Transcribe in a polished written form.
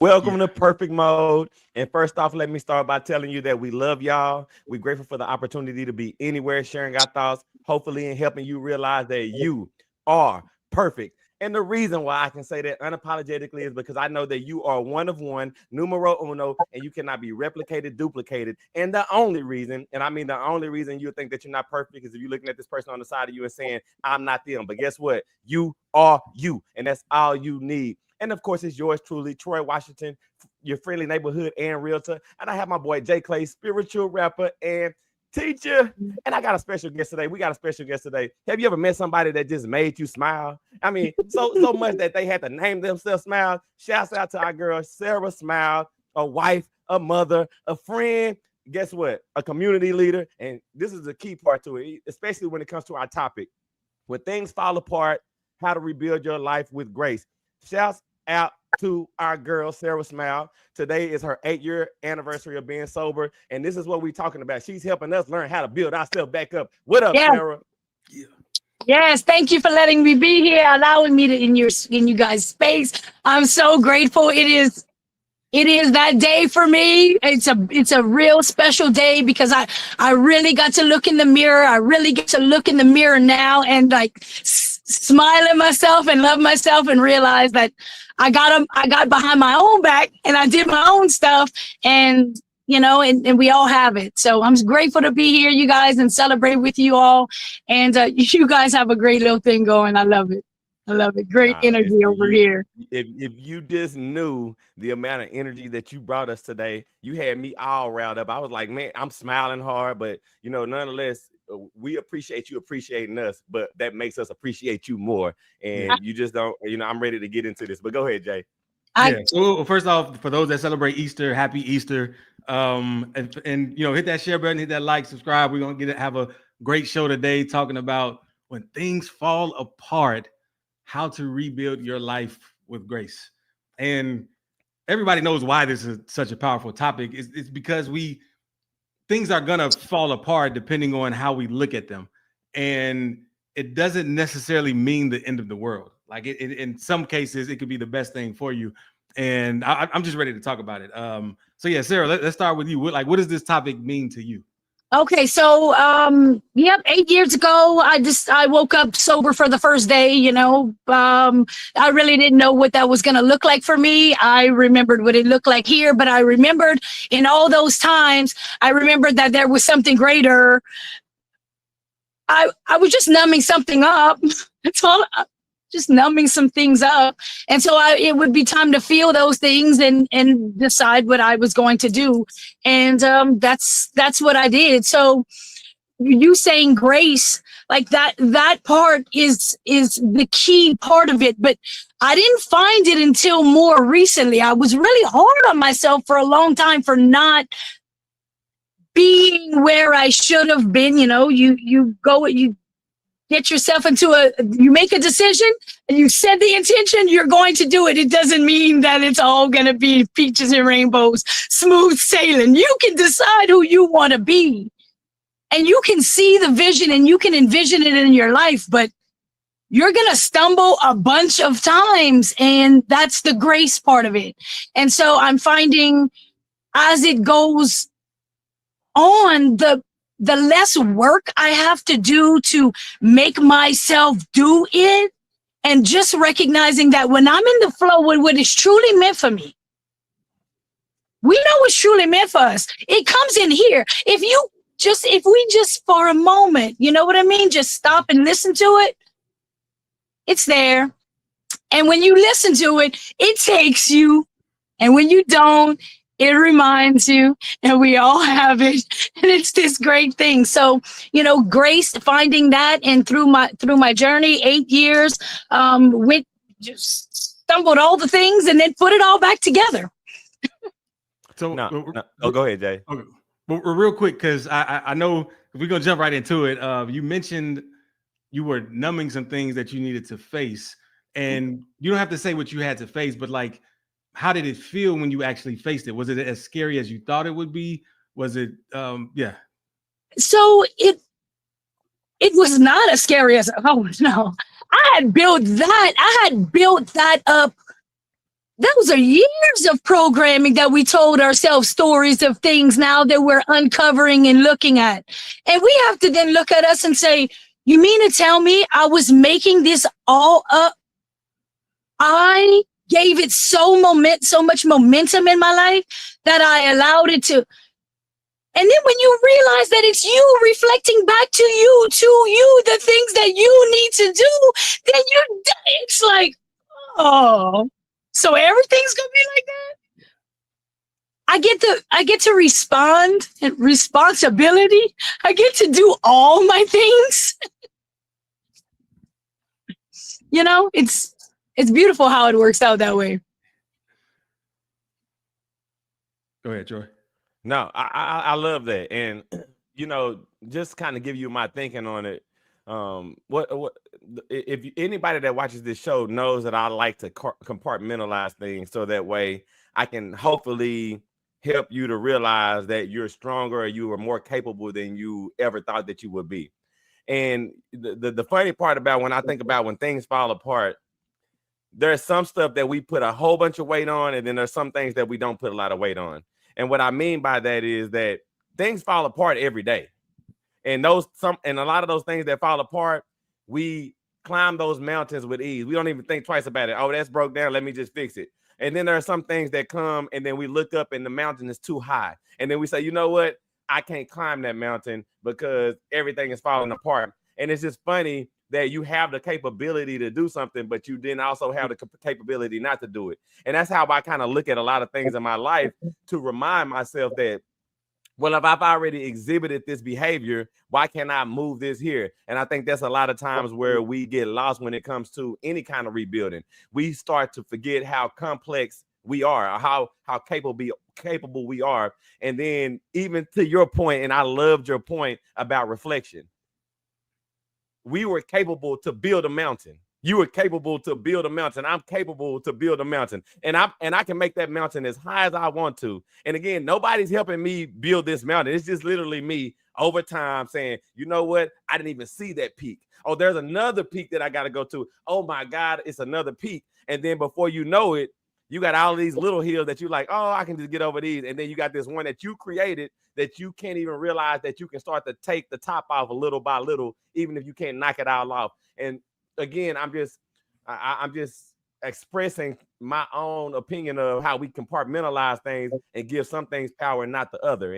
Welcome to Perfect Mode. And first off, let me start by telling you that we love y'all. We're grateful for the opportunity to be anywhere, sharing our thoughts, hopefully, and helping you realize that you are perfect. And the reason why I can say that unapologetically is because I know that you are one of one, numero uno, and you cannot be replicated, duplicated. And the only reason, and I mean the only reason you think that you're not perfect is if you're looking at this person on the side of you and saying, I'm not them. But guess what? You are you. And that's all you need. And of course, it's yours truly, Troy Washington, your friendly neighborhood and realtor. And I have my boy JClay, spiritual rapper and teacher. And I got a special guest today. We got a special guest today. Have you ever met somebody that just made you smile? I mean, so much that they had to name themselves Smile. Shouts out to our girl, Sara Smiled, a wife, a mother, a friend. Guess what? A community leader. And this is the key part to it, especially when it comes to our topic. When things fall apart, how to rebuild your life with grace. Shouts out to our girl, Sara Smiled. Today is her 8-year anniversary of being sober, and this is what we're talking about. She's helping us learn how to build ourselves back up. What up, Sara? Yeah. Yes, thank you for letting me be here, allowing me to in you guys' space. I'm so grateful. It is that day for me. It's a real special day because I really got to look in the mirror. I really get to look in the mirror now and like smile at myself and love myself and realize that I got behind my own back and I did my own stuff and and we all have it. So I'm grateful to be here, you guys, and celebrate with you all. And you guys have a great little thing going. I love it. I love it. Great energy over here. If you just knew the amount of energy that you brought us today, you had me all riled up. I was like, man, I'm smiling hard, but nonetheless, we appreciate you appreciating us, but that makes us appreciate you more. And you just don't, I'm ready to get into this, but go ahead, Jay. So first off, for those that celebrate Easter, happy Easter. And hit that share button, hit that like, subscribe. We're gonna have a great show today talking about when things fall apart, how to rebuild your life with grace. And everybody knows why this is such a powerful topic. It's because things are gonna fall apart depending on how we look at them. And it doesn't necessarily mean the end of the world. Like in some cases, it could be the best thing for you. And I'm just ready to talk about it. So yeah, Sara, let's start with you. What does this topic mean to you? Okay, so 8 years ago, I woke up sober for the first day. I really didn't know what that was going to look like for me. I remembered what it looked like here, but I remembered in all those times, I remembered that there was something greater. I was just numbing something up. That's all. Just numbing some things up. And so it would be time to feel those things and decide what I was going to do. And that's what I did. So you saying grace, like that part is the key part of it. But I didn't find it until more recently. I was really hard on myself for a long time for not being where I should have been. You get yourself you make a decision and you set the intention, you're going to do it. It doesn't mean that it's all going to be peaches and rainbows, smooth sailing. You can decide who you want to be and you can see the vision and you can envision it in your life, but you're going to stumble a bunch of times. And that's the grace part of it. And so I'm finding as it goes on, the less work I have to do to make myself do it, and just recognizing that when I'm in the flow with what is truly meant for me, we know what's truly meant for us. It comes in here. If we just for a moment, you know what I mean? Just stop and listen to it. It's there. And when you listen to it, it takes you. And when you don't, it reminds you, and we all have it, and it's this great thing. So, grace, finding that, and through my journey, 8 years, just stumbled all the things, and then put it all back together. So, go ahead, Jay. Okay. Well, real quick, because I know we're gonna jump right into it. You mentioned you were numbing some things that you needed to face, and you don't have to say what you had to face, but like, how did it feel when you actually faced it? Was it as scary as you thought it would be? Was it, So it was not as scary as, oh no, I had built that up those are years of programming that we told ourselves stories of things now that we're uncovering and looking at. And we have to then look at us and say, you mean to tell me I was making this all up? I gave it so much momentum in my life that I allowed it to. And then when you realize that it's you reflecting back to you, the things that you need to do, then it's like, oh, so everything's gonna be like that. I get to respond and responsibility. I get to do all my things. You know, it's beautiful how it works out that way. Go ahead, Troy. No, I love that, and you know, just kind of give you my thinking on it. What if anybody that watches this show knows that I like to compartmentalize things so that way I can hopefully help you to realize that you're stronger or you are more capable than you ever thought that you would be. And the funny part about when I think about when things fall apart, there's some stuff that we put a whole bunch of weight on, and then there's some things that we don't put a lot of weight on. And what I mean by that is that things fall apart every day. And a lot of those things that fall apart, we climb those mountains with ease. We don't even think twice about it. Oh, that's broke down. Let me just fix it. And then there are some things that come, and then we look up and the mountain is too high. And then we say, you know what? I can't climb that mountain because everything is falling apart. And it's just funny that you have the capability to do something, but you didn't also have the capability not to do it. And that's how I kind of look at a lot of things in my life, to remind myself that, well, if I've already exhibited this behavior, why can't I move this here? And I think that's a lot of times where we get lost when it comes to any kind of rebuilding. We start to forget how complex we are, or how capable we are. And then even to your point, and I loved your point about reflection, we were capable to build a mountain. You were capable to build a mountain. I'm capable to build a mountain. And I can make that mountain as high as I want to. And again, nobody's helping me build this mountain. It's just literally me over time saying, you know what? I didn't even see that peak. Oh, there's another peak that I got to go to. Oh my God, it's another peak. And then before you know it, you got all these little hills that you're like, oh, I can just get over these. And then you got this one that you created that you can't even realize that you can start to take the top off a little by little, even if you can't knock it all off. And again, I'm just expressing my own opinion of how we compartmentalize things and give some things power and not the other.